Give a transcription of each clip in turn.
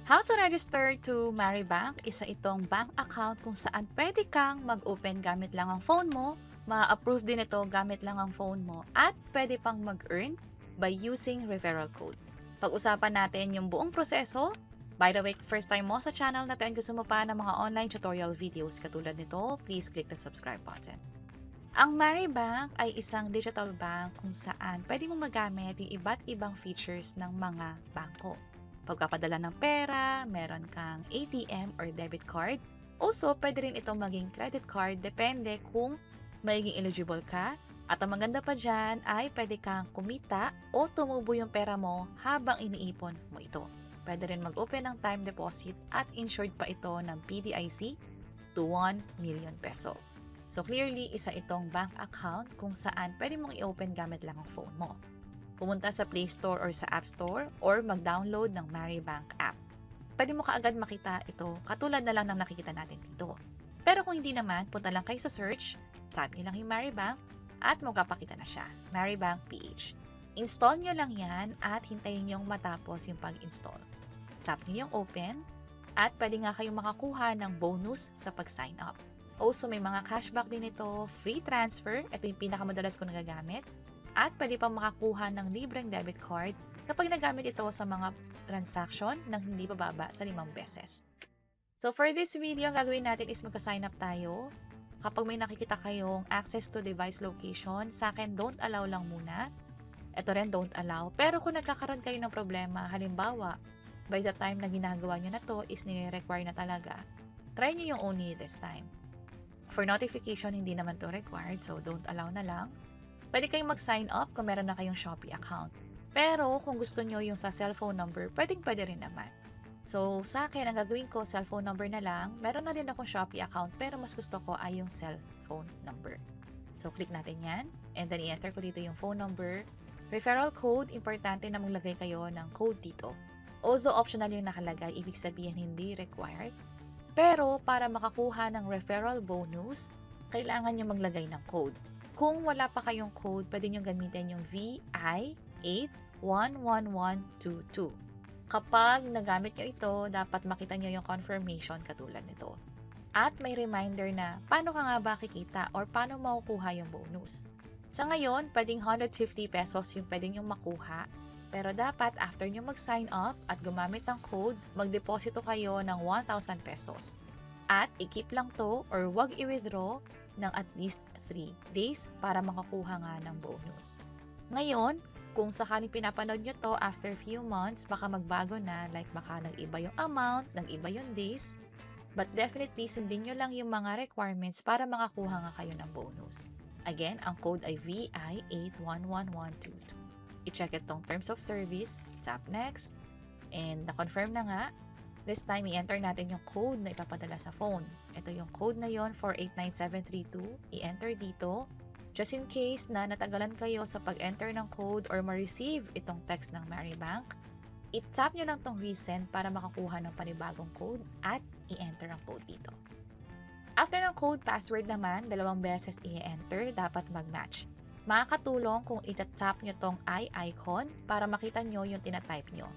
How to register to Maribank? Isa itong bank account kung saan pwede kang mag-open gamit lang ang phone mo, ma-approve din ito gamit lang ang phone mo, at pwede pang mag-earn by using referral code. Pag-usapan natin yung buong proseso. By the way, first time mo sa channel na to and gusto mo pa ng mga online tutorial videos katulad nito, please click the subscribe button. Ang Maribank ay isang digital bank kung saan pwede mo magamit yung iba't ibang features ng mga bangko. Pagpapadala ng pera, meron kang ATM or debit card. Also, pwede rin ito maging credit card depende kung magiging eligible ka. At ang maganda pa dyan ay pwede kang kumita o tumubo yung pera mo habang iniipon mo ito. Pwede rin mag-open ng time deposit at insured pa ito ng PDIC to 1 million peso. So clearly, isa itong bank account kung saan pwede mong i-open gamit lang ang phone mo. Pumunta sa Play Store or sa App Store or mag-download ng Maribank app. Pwede mo kaagad makita ito katulad na lang ng nakikita natin dito. Pero kung hindi naman, punta lang kayo sa search, type nyo lang yung Maribank at magpapakita na siya, Maribank PH. Install nyo lang yan at hintayin nyong matapos yung pag-install. Tap nyo yung open at pwede nga kayong makakuha ng bonus sa pag-sign up. Also, may mga cashback din ito, free transfer, ito yung pinakamadalas ko nagagamit, at pwede pang makakuha ng libreng debit card kapag nagamit ito sa mga transaction nang hindi bababa sa 5 beses. So for this video, ang gagawin natin is magka-sign up tayo. Kapag may nakikita kayong access to device location, sa akin don't allow lang muna. Ito rin don't allow. Pero kung nagkakaroon kayo ng problema, halimbawa, by the time na ginagawa nyo na to is nire-require na talaga, try nyo yung only this time. For notification, hindi naman to required, so don't allow na lang. Pwede kayong mag-sign up kung meron na kayong Shopee account. Pero kung gusto nyo yung sa cellphone number, pwede rin naman. So sa akin, ang gagawin ko, cellphone number na lang. Meron na din akong Shopee account, pero mas gusto ko ay yung cellphone number. So click natin yan, and then i-enter ko dito yung phone number. Referral code, importante na maglagay kayo ng code dito. Although optional yung nakalagay, ibig sabihin hindi required. Pero para makakuha ng referral bonus, kailangan nyo maglagay ng code. Kung wala pa kayong code, pwede nyo gamitin yung VI811122. Kapag nagamit nyo ito, dapat makita nyo yung confirmation katulad nito. At may reminder na paano ka nga ba kikita or paano makukuha yung bonus. Sa ngayon, pwedeng 150 pesos yung pwede nyo makuha. Pero dapat after nyo mag-sign up at gumamit ng code, magdeposito kayo ng 1,000 pesos. At i-keep lang to or wag i-withdraw ng at least 3 days para makakuha nga ng bonus. Ngayon, kung sakaling pinapanood nyo to after few months, baka magbago na, like baka nag-iba yung amount, nag-iba yung days. But definitely, sundin nyo lang yung mga requirements para makakuha nga kayo ng bonus. Again, ang code ay VI811122. I-check itong terms of service, tap next, and na-confirm na nga. This time, i-enter natin yung code na ipapadala sa phone. Ito yung code na yon, 489732. I-enter dito. Just in case na natagalan kayo sa pag-enter ng code or ma-receive itong text ng Maribank, i-tap nyo lang tong resend para makakuha ng panibagong code at i-enter ang code dito. After ng code, password naman, 2 beses i-enter, dapat mag-match. Makakatulong kung itatap nyo tong eye icon para makita nyo yung tinatype nyo.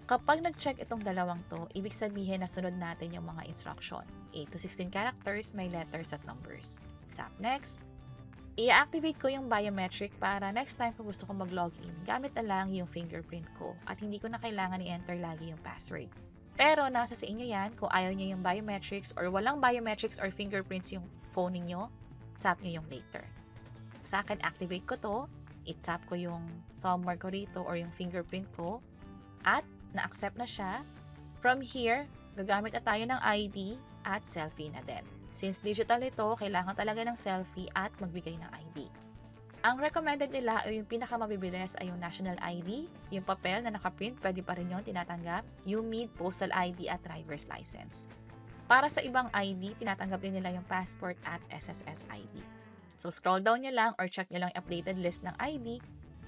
Kapag nag-check itong dalawang to, ibig sabihin na sunod natin yung mga instruction. 8 to 16 characters, may letters at numbers. Tap next. I-activate ko yung biometric para next time kung gusto ko mag-login, gamit na lang yung fingerprint ko at hindi ko na kailangan i-enter lagi yung password. Pero nasa sa inyo yan, kung ayaw nyo yung biometrics or walang biometrics or fingerprints yung phone niyo, tap nyo yung later. Sa akin, activate ko to, i-tap ko yung thumb mark ko rito or yung fingerprint ko, at na-accept na siya. From here, gagamit na tayo ng ID at selfie na din. Since digital ito, kailangan talaga ng selfie at magbigay ng ID. Ang recommended nila ay yung pinakamabibilis ay yung national ID, yung papel na nakaprint, pwede pa rin yung tinatanggap, UMID, postal ID at driver's license. Para sa ibang ID, tinatanggap din nila yung passport at SSS ID. So scroll down nyo lang or check nyo lang yung updated list ng ID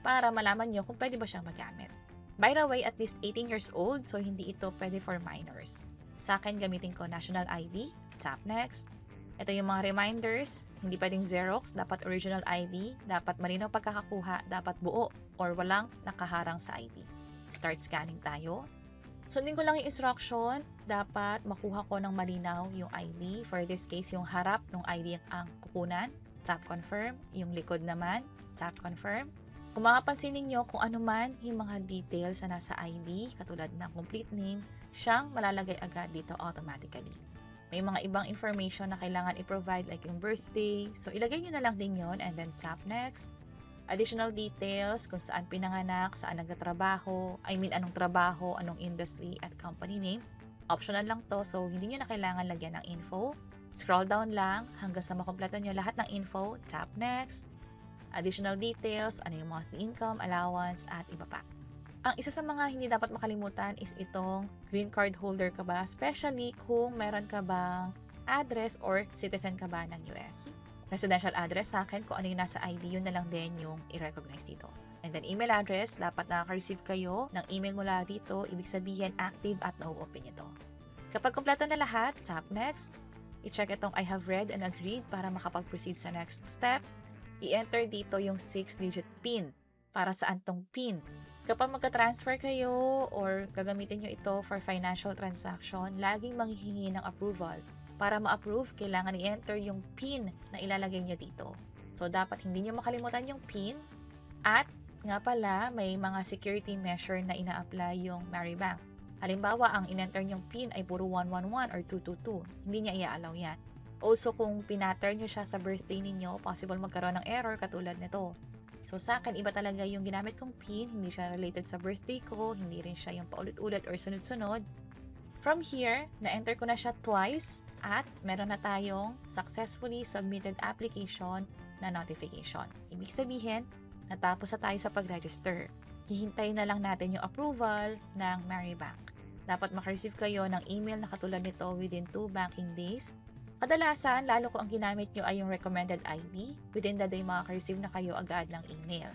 para malaman nyo kung pwede ba siyang magamit. By the way, at least 18 years old, so hindi ito pwede for minors. Sa akin, gamitin ko national ID, tap next. Ito yung mga reminders, hindi pwedeng Xerox, dapat original ID, dapat malinaw pagkakakuha, dapat buo or walang nakaharang sa ID. Start scanning tayo. Sundin ko lang yung instruction, dapat makuha ko ng malinaw yung ID. For this case, yung harap ng ID ang kukunan, tap confirm. Yung likod naman, tap confirm. Kung makapansin ninyo kung ano man yung mga details na nasa ID, katulad ng complete name, siyang malalagay agad dito automatically. May mga ibang information na kailangan i-provide like yung birthday, so ilagay nyo na lang din yon and then tap next. Additional details kung saan pinanganak, saan nagtatrabaho, anong trabaho, anong industry at company name. Optional lang to, so hindi nyo na kailangan lagyan ng info. Scroll down lang hanggang sa makompleto nyo lahat ng info, tap next. Additional details, ano yung monthly income, allowance, at iba pa. Ang isa sa mga hindi dapat makalimutan is itong green card holder ka ba, especially kung meron ka bang address or citizen ka ba ng US. Residential address sa akin, kung ano yung nasa ID, yun na lang din yung i-recognize dito. And then email address, dapat nakaka-receive kayo ng email mula dito, ibig sabihin active at na-open ito. Kapag kumpleto na lahat, tap next. I-check itong I have read and agreed para makapag-proceed sa next step. I-enter dito yung 6-digit PIN. Para saan tong PIN? Kapag magka-transfer kayo or gagamitin nyo ito for financial transaction, laging manghihingi ng approval. Para ma-approve, kailangan i-enter yung PIN na ilalagay nyo dito. So, dapat hindi nyo makalimutan yung PIN. At, nga pala, may mga security measure na ina-apply yung Maribank. Halimbawa, ang in-enter nyong PIN ay puro 111 or 222. Hindi niya i-allow yan. Also, kung pinattern nyo siya sa birthday ninyo, possible magkaroon ng error katulad nito. So, sa akin, iba talaga yung ginamit kong PIN. Hindi siya related sa birthday ko. Hindi rin siya yung paulit-ulit or sunod-sunod. From here, na-enter ko na siya twice at meron na tayong successfully submitted application na notification. Ibig sabihin, natapos na tayo sa pag-register. Hihintayin na lang natin yung approval ng Maribank. Dapat makareceive kayo ng email na katulad nito within 2 banking days. Kadalasan, lalo kung ang ginamit nyo ay yung recommended ID, within the day makaka-receive na kayo agad ng email.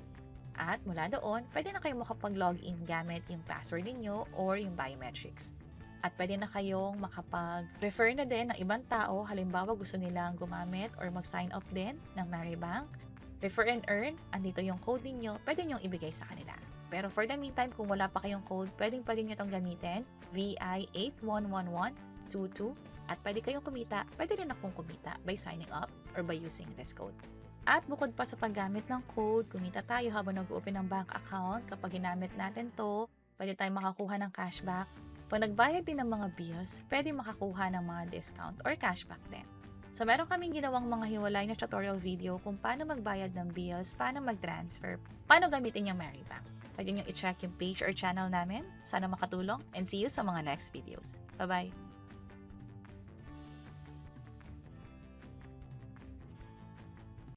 At mula doon, pwede na kayo makapag-login gamit yung password niyo or yung biometrics. At pwede na kayong makapag-refer na din ng ibang tao, halimbawa gusto nilang gumamit or mag-sign up din ng Maribank. Refer and earn, andito yung code ninyo, pwede nyong ibigay sa kanila. Pero for the meantime, kung wala pa kayong code, pwede nyo itong gamitin, VI811122, at pwede kayong kumita, pwede rin akong kumita by signing up or by using this code. At bukod pa sa paggamit ng code, kumita tayo habang nag-open ng bank account. Kapag ginamit natin to, pwede tayong makakuha ng cashback. Pag nagbayad din ng mga bills, pwede makakuha ng mga discount or cashback din. So, meron kaming ginawang mga hiwalay na tutorial video kung paano magbayad ng bills, paano mag-transfer, paano gamitin yung Maribank. Pwede nyo i-check yung page or channel namin. Sana makatulong and see you sa mga next videos. Bye-bye!